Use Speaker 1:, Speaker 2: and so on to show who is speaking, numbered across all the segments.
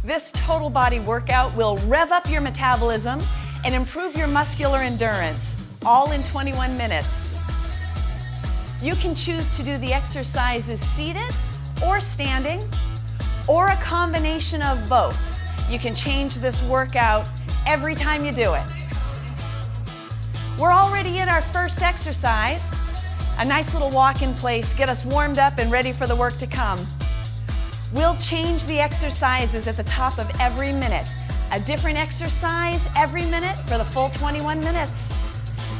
Speaker 1: This total body workout will rev up your metabolism and improve your muscular endurance, all in 21 minutes. You can choose to do the exercises seated or standing, or a combination of both. You can change this workout every time you do it. We're already in our first exercise, a nice little walk in place, get us warmed up and ready for the work to come. We'll change the exercises at the top of every minute. A different exercise every minute for the full 21 minutes.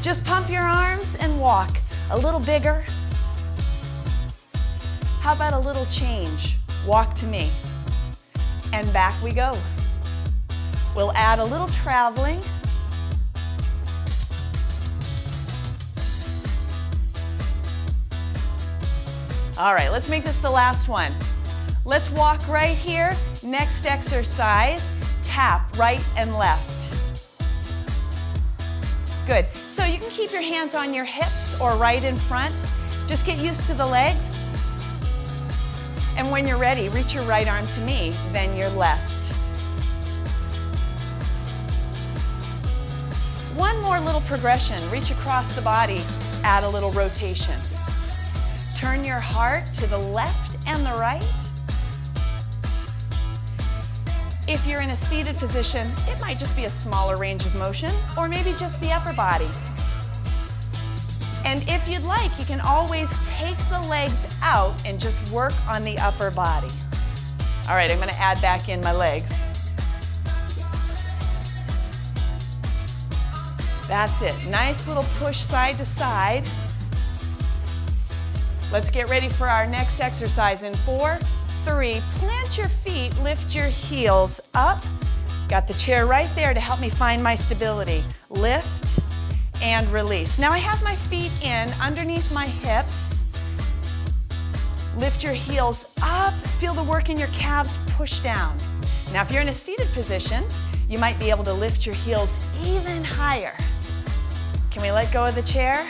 Speaker 1: Just pump your arms and walk a little bigger. How about a little change? Walk to me. And back we go. We'll add a little traveling. All right, let's make this the last one. Let's walk right here. Next exercise, tap right and left. Good. So you can keep your hands on your hips or right in front. Just get used to the legs. And when you're ready, reach your right arm to me, then your left. One more little progression. Reach across the body, add a little rotation. Turn your heart to the left and the right. If you're in a seated position, it might just be a smaller range of motion, or maybe just the upper body. And if you'd like, you can always take the legs out and just work on the upper body. All right, I'm going to add back in my legs. That's it. Nice little push side to side. Let's get ready for our next exercise in 4, 3. Plant your feet, lift your heels up. Got the chair right there to help me find my stability. Lift and release. Now I have my feet in underneath my hips. Lift your heels up. Feel the work in your calves, push down. Now if you're in a seated position, you might be able to lift your heels even higher. Can we let go of the chair?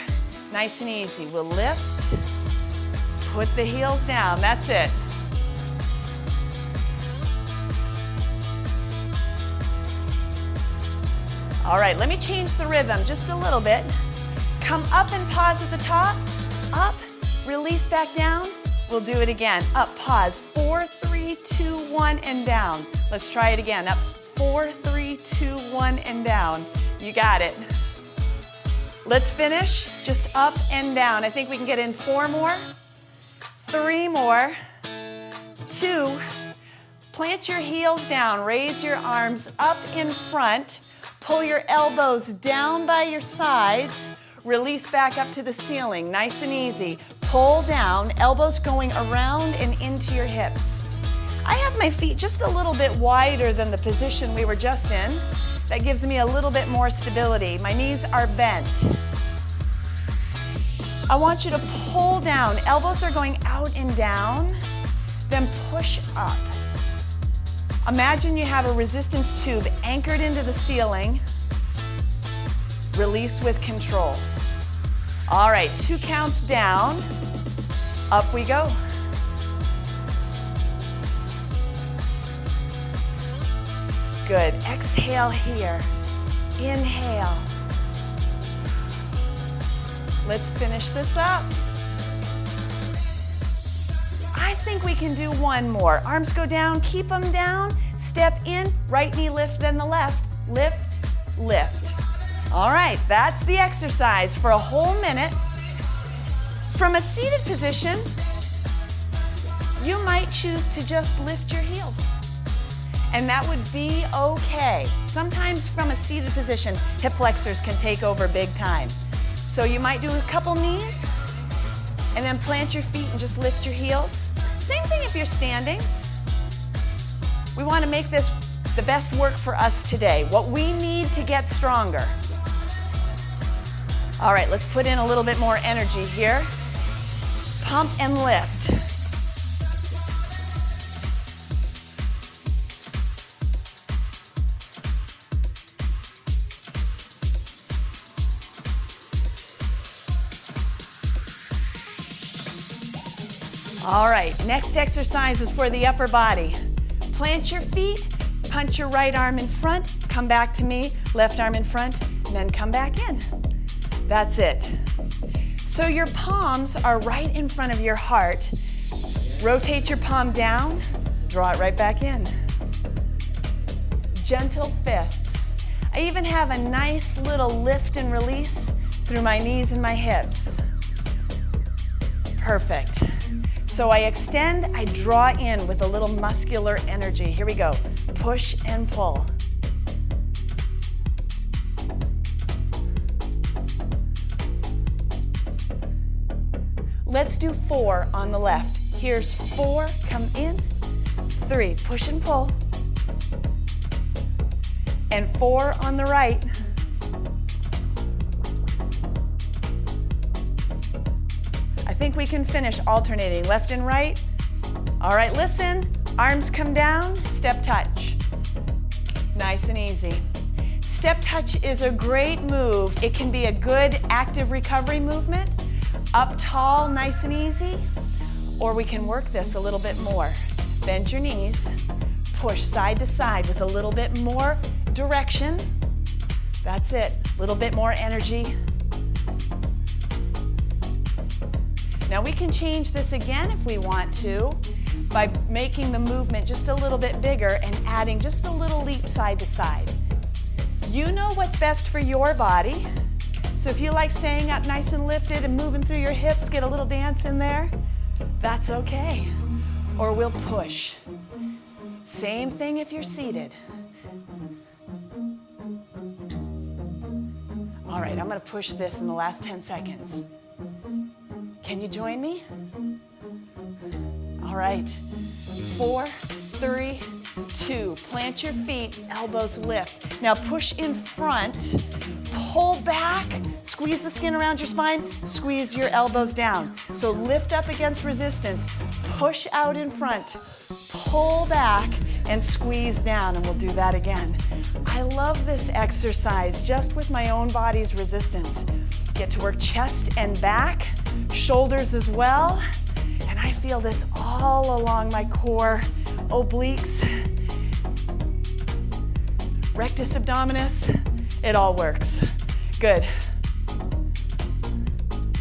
Speaker 1: Nice and easy. We'll lift, put the heels down. That's it. All right, let me change the rhythm just a little bit. Come up and pause at the top. Up, release back down. We'll do it again. Up, pause. 4, 3, 2, 1, and down. Let's try it again. Up, 4, 3, 2, 1, and down. You got it. Let's finish just up and down. I think we can get in 4 more, 3 more, 2. Plant your heels down. Raise your arms up in front. Pull your elbows down by your sides. Release back up to the ceiling. Nice and easy. Pull down, elbows going around and into your hips. I have my feet just a little bit wider than the position we were just in. That gives me a little bit more stability. My knees are bent. I want you to pull down. Elbows are going out and down. Then push up. Imagine you have a resistance tube anchored into the ceiling. Release with control. All right, 2 counts down. Up we go. Good. Exhale here. Inhale. Let's finish this up. I think we can do 1 more. Arms go down, keep them down. Step in, right knee lift, then the left. Lift, lift. All right, that's the exercise for a whole minute. From a seated position, you might choose to just lift your heels. And that would be okay. Sometimes from a seated position, hip flexors can take over big time. So you might do a couple knees, and then plant your feet and just lift your heels. Same thing if you're standing. We want to make this the best work for us today, what we need to get stronger. All right, let's put in a little bit more energy here. Pump and lift. All right, next exercise is for the upper body. Plant your feet, punch your right arm in front, come back to me, left arm in front, and then come back in. That's it. So your palms are right in front of your heart. Rotate your palm down, draw it right back in. Gentle fists. I even have a nice little lift and release through my knees and my hips. Perfect. So I extend, I draw in with a little muscular energy. Here we go. Push and pull. Let's do 4 on the left. Here's 4, come in. 3, push and pull. And 4 on the right. I think we can finish alternating left and right. All right, listen. Arms come down, step touch. Nice and easy. Step touch is a great move. It can be a good active recovery movement. Up tall, nice and easy. Or we can work this a little bit more. Bend your knees, push side to side with a little bit more direction. That's it, a little bit more energy. Now we can change this again if we want to by making the movement just a little bit bigger and adding just a little leap side to side. You know what's best for your body. So if you like staying up nice and lifted and moving through your hips, get a little dance in there, that's okay. Or we'll push. Same thing if you're seated. All right, I'm gonna push this in the last 10 seconds. Can you join me? All right, 4, 3, 2. Plant your feet, elbows lift. Now push in front, pull back, squeeze the skin around your spine, squeeze your elbows down. So lift up against resistance, push out in front, pull back, and squeeze down, and we'll do that again. I love this exercise just with my own body's resistance. Get to work chest and back, shoulders as well, and I feel this all along my core, obliques, rectus abdominis, it all works. Good.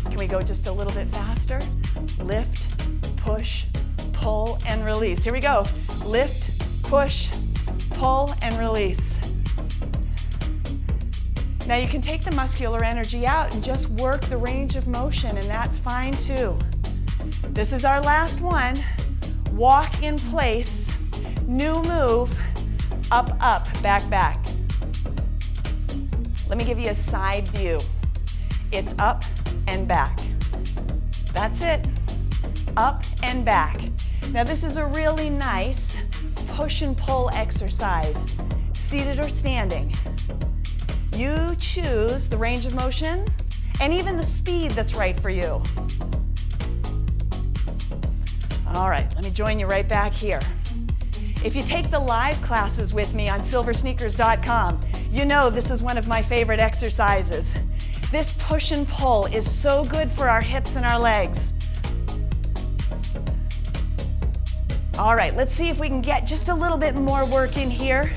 Speaker 1: Can we go just a little bit faster? Lift, push, pull, and release. Here we go. Lift, push, pull, and release. Now you can take the muscular energy out and just work the range of motion, and that's fine too. This is our last one. Walk in place, new move, up, up, back, back. Let me give you a side view. It's up and back. That's it. Up and back. Now this is a really nice push and pull exercise, seated or standing. You choose the range of motion and even the speed that's right for you. All right, let me join you right back here. If you take the live classes with me on SilverSneakers.com, you know this is one of my favorite exercises. This push and pull is so good for our hips and our legs. All right, let's see if we can get just a little bit more work in here.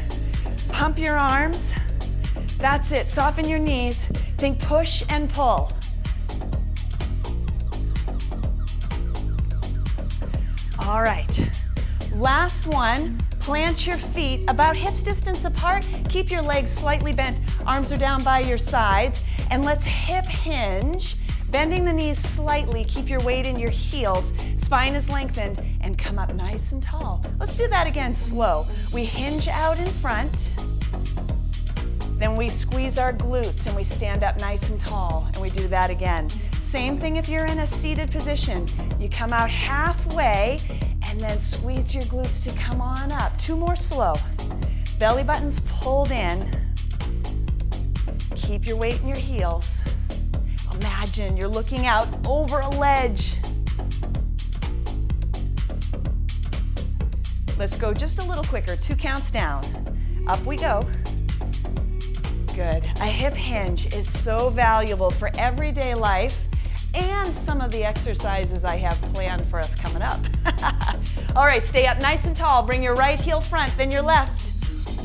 Speaker 1: Pump your arms. That's it, soften your knees. Think push and pull. All right, last one. Plant your feet about hips distance apart. Keep your legs slightly bent. Arms are down by your sides. And let's hip hinge, bending the knees slightly. Keep your weight in your heels. Spine is lengthened and come up nice and tall. Let's do that again slow. We hinge out in front. Then we squeeze our glutes and we stand up nice and tall, and we do that again. Same thing if you're in a seated position. You come out halfway and then squeeze your glutes to come on up. 2 more slow. Belly button's pulled in. Keep your weight in your heels. Imagine you're looking out over a ledge. Let's go just a little quicker. 2 counts down. Up we go. Good. A hip hinge is so valuable for everyday life and some of the exercises I have planned for us coming up. All right, stay up nice and tall. Bring your right heel front, then your left.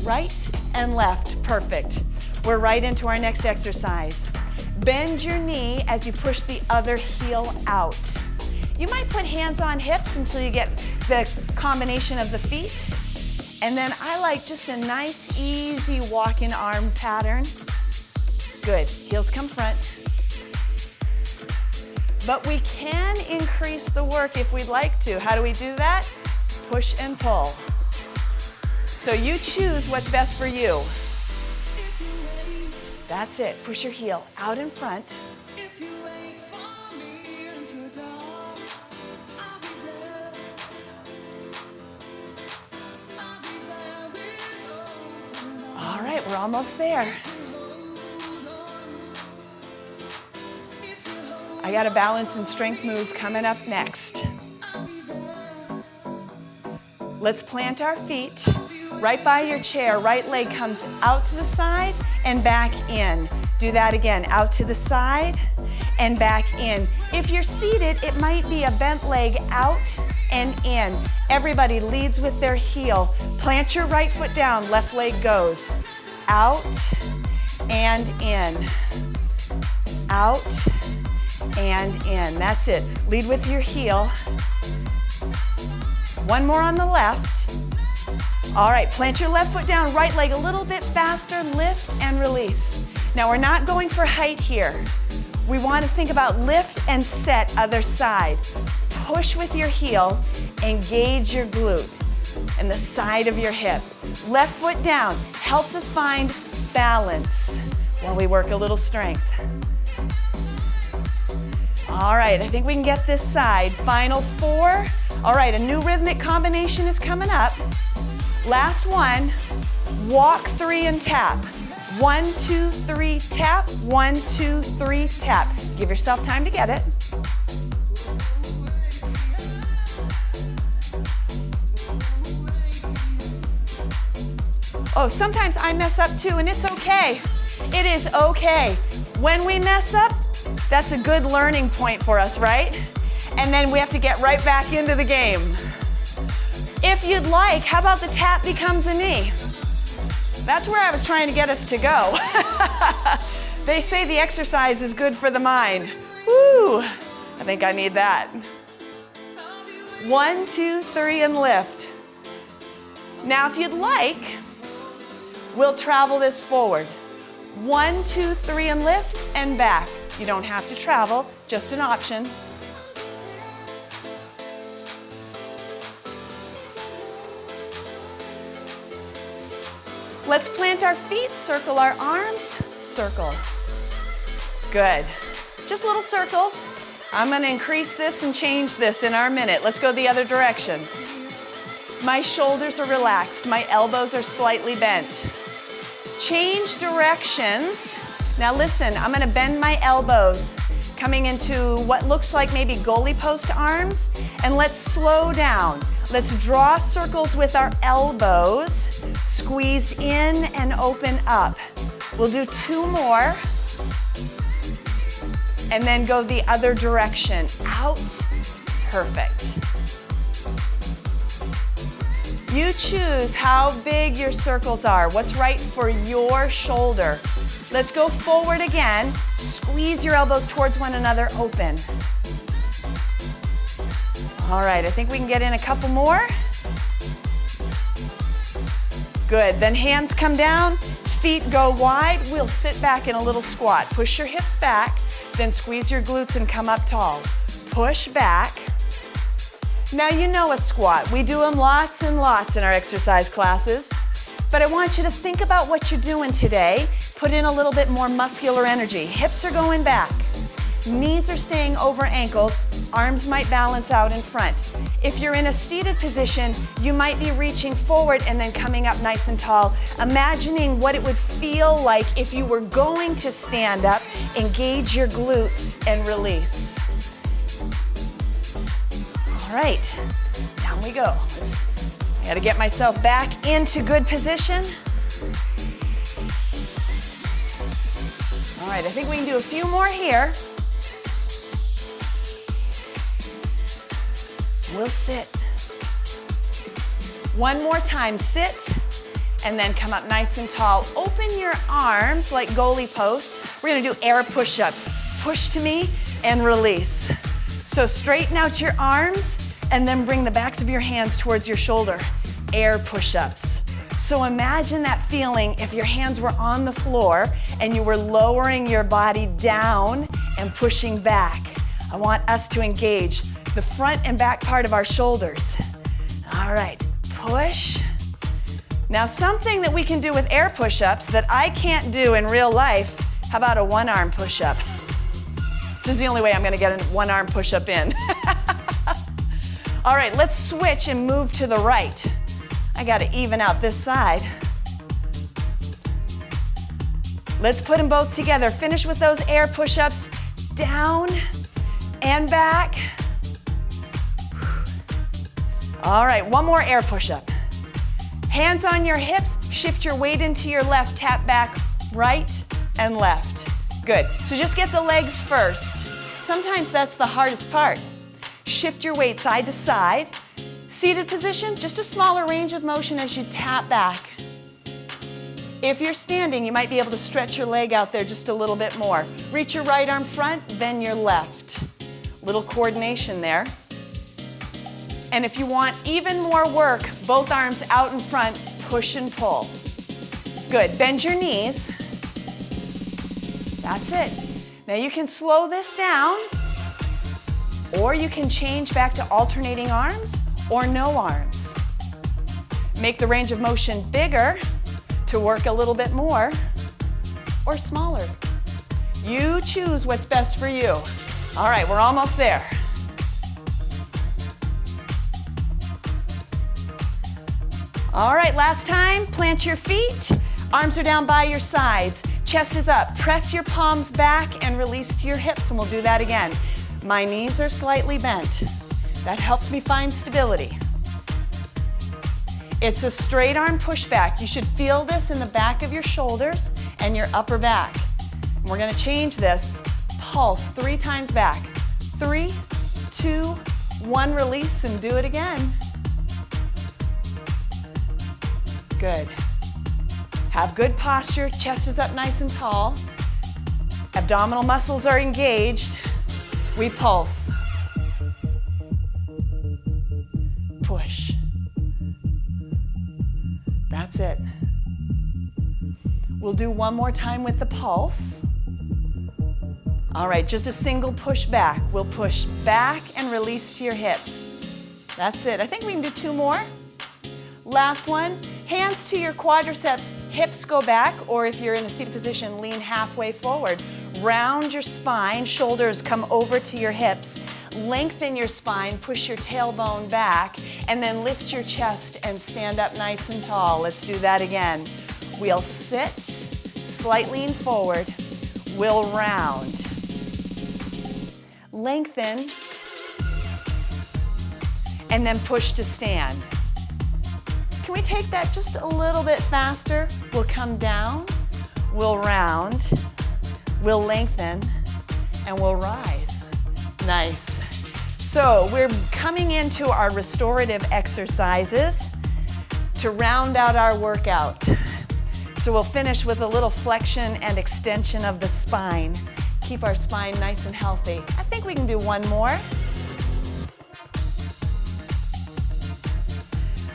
Speaker 1: right and left. Perfect. We're right into our next exercise. Bend your knee as you push the other heel out. You might put hands on hips until you get the combination of the feet. And then I like just a nice, easy walking arm pattern. Good, heels come front. But we can increase the work if we'd like to. How do we do that? Push and pull. So you choose what's best for you. That's it, push your heel out in front. All right, we're almost there. I got a balance and strength move coming up next. Let's plant our feet right by your chair. Right leg comes out to the side and back in. Do that again, out to the side and back in. If you're seated, it might be a bent leg out and in. Everybody leads with their heel. Plant your right foot down, left leg goes. Out and in. Out and in. That's it. Lead with your heel. One more on the left. All right, plant your left foot down, right leg a little bit faster, lift and release. Now we're not going for height here. We want to think about lift and set other side. Push with your heel, engage your glute and the side of your hip. Left foot down helps us find balance while we work a little strength. All right, I think we can get this side. Final 4. All right, a new rhythmic combination is coming up. Last one, walk 3 and tap. 1, 2, 3, tap. 1, 2, 3, tap. Give yourself time to get it. Oh, sometimes I mess up too, and it's okay. It is okay. When we mess up, that's a good learning point for us, right? And then we have to get right back into the game. If you'd like, how about the tap becomes a knee? That's where I was trying to get us to go. They say the exercise is good for the mind. Woo, I think I need that. 1, 2, 3, and lift. Now, if you'd like, we'll travel this forward. 1, 2, 3, and lift, and back. You don't have to travel, just an option. Let's plant our feet, circle our arms, circle. Good. Just little circles. I'm going to increase this and change this in our minute. Let's go the other direction. My shoulders are relaxed. My elbows are slightly bent. Change directions. Now listen, I'm going to bend my elbows, coming into what looks like maybe goalie post arms, and let's slow down. Let's draw circles with our elbows, squeeze in and open up. We'll do 2 more, and then go the other direction. Out, perfect. You choose how big your circles are, what's right for your shoulder. Let's go forward again. Squeeze your elbows towards one another, open. All right, I think we can get in a couple more. Good, then hands come down, feet go wide. We'll sit back in a little squat. Push your hips back, then squeeze your glutes and come up tall. Push back. Now you know a squat. We do them lots and lots in our exercise classes. But I want you to think about what you're doing today. Put in a little bit more muscular energy. Hips are going back. Knees are staying over ankles. Arms might balance out in front. If you're in a seated position, you might be reaching forward and then coming up nice and tall, imagining what it would feel like if you were going to stand up, engage your glutes, and release. All right, down we go. I gotta get myself back into good position. All right, I think we can do a few more here. We'll sit. One more time, sit and then come up nice and tall. Open your arms like goalie posts. We're gonna do air push-ups. Push to me and release. So straighten out your arms and then bring the backs of your hands towards your shoulder. Air push-ups. So imagine that feeling if your hands were on the floor and you were lowering your body down and pushing back. I want us to engage the front and back part of our shoulders. All right, push. Now something that we can do with air push-ups that I can't do in real life, how about a one-arm push-up? This is the only way I'm gonna get a one-arm push-up in. All right, let's switch and move to the right. I gotta even out this side. Let's put them both together. Finish with those air push-ups. Down and back. All right, one more air push-up. Hands on your hips, shift your weight into your left, tap back, right and left. Good, so just get the legs first. Sometimes that's the hardest part. Shift your weight side to side. Seated position, just a smaller range of motion as you tap back. If you're standing, you might be able to stretch your leg out there just a little bit more. Reach your right arm front, then your left. Little coordination there. And if you want even more work, both arms out in front, push and pull. Good, bend your knees. That's it. Now you can slow this down, or you can change back to alternating arms or no arms. Make the range of motion bigger to work a little bit more, or smaller. You choose what's best for you. All right, we're almost there. All right, last time, plant your feet. Arms are down by your sides. Chest is up. Press your palms back and release to your hips, and we'll do that again. My knees are slightly bent. That helps me find stability. It's a straight arm pushback. You should feel this in the back of your shoulders and your upper back. And we're gonna change this. Pulse 3 times back. 3, 2, 1, release, and do it again. Good. Have good posture, chest is up nice and tall. Abdominal muscles are engaged. We pulse. Push. That's it. We'll do one more time with the pulse. All right, just a single push back. We'll push back and release to your hips. That's it. I think we can do 2 more. Last one. Hands to your quadriceps, hips go back, or if you're in a seated position, lean halfway forward. Round your spine, shoulders come over to your hips. Lengthen your spine, push your tailbone back, and then lift your chest and stand up nice and tall. Let's do that again. We'll sit, slight lean forward. We'll round. Lengthen, and then push to stand. Can we take that just a little bit faster? We'll come down, we'll round, we'll lengthen, and we'll rise. Nice. So we're coming into our restorative exercises to round out our workout. So we'll finish with a little flexion and extension of the spine. Keep our spine nice and healthy. I think we can do one more.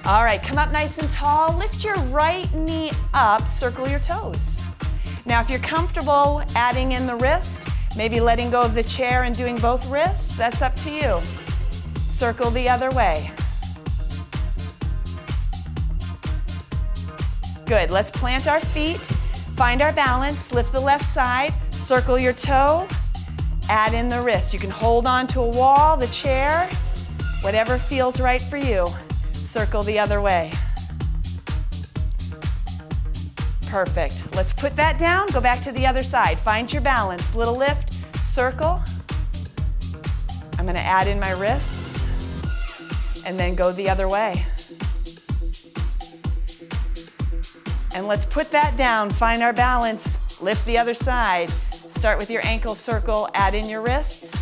Speaker 1: All right, come up nice and tall. Lift your right knee up, circle your toes. Now, if you're comfortable adding in the wrist, maybe letting go of the chair and doing both wrists, that's up to you. Circle the other way. Good, let's plant our feet, find our balance, lift the left side, circle your toe, add in the wrist. You can hold on to a wall, the chair, whatever feels right for you. Circle the other way. Perfect. Let's put that down, go back to the other side. Find your balance, little lift, circle. I'm gonna add in my wrists and then go the other way. And let's put that down, find our balance, lift the other side. Start with your ankle circle, add in your wrists.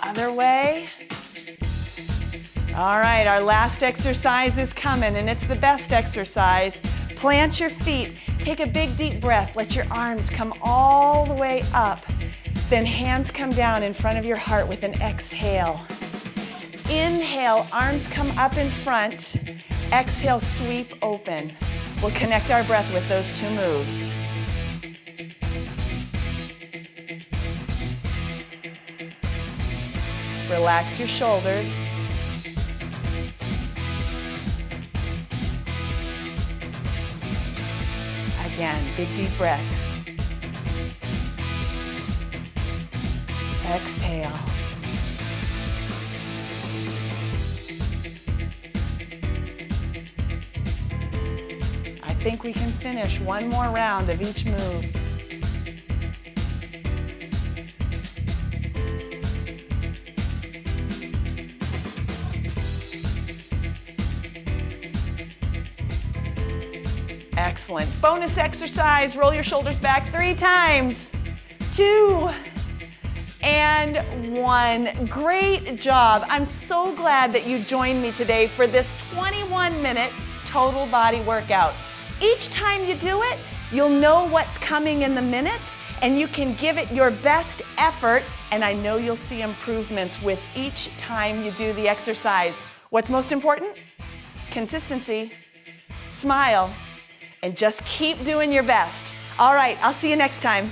Speaker 1: Other way. All right, our last exercise is coming, and it's the best exercise. Plant your feet. Take a big, deep breath. Let your arms come all the way up. Then hands come down in front of your heart with an exhale. Inhale, arms come up in front. Exhale, sweep open. We'll connect our breath with those two moves. Relax your shoulders. Again, big deep breath. Exhale. I think we can finish one more round of each move. Excellent. Bonus exercise. Roll your shoulders back 3 times. 2 and 1. Great job. I'm so glad that you joined me today for this 21-minute total body workout. Each time you do it, you'll know what's coming in the minutes, and you can give it your best effort, and I know you'll see improvements with each time you do the exercise. What's most important? Consistency. Smile. And just keep doing your best. All right, I'll see you next time.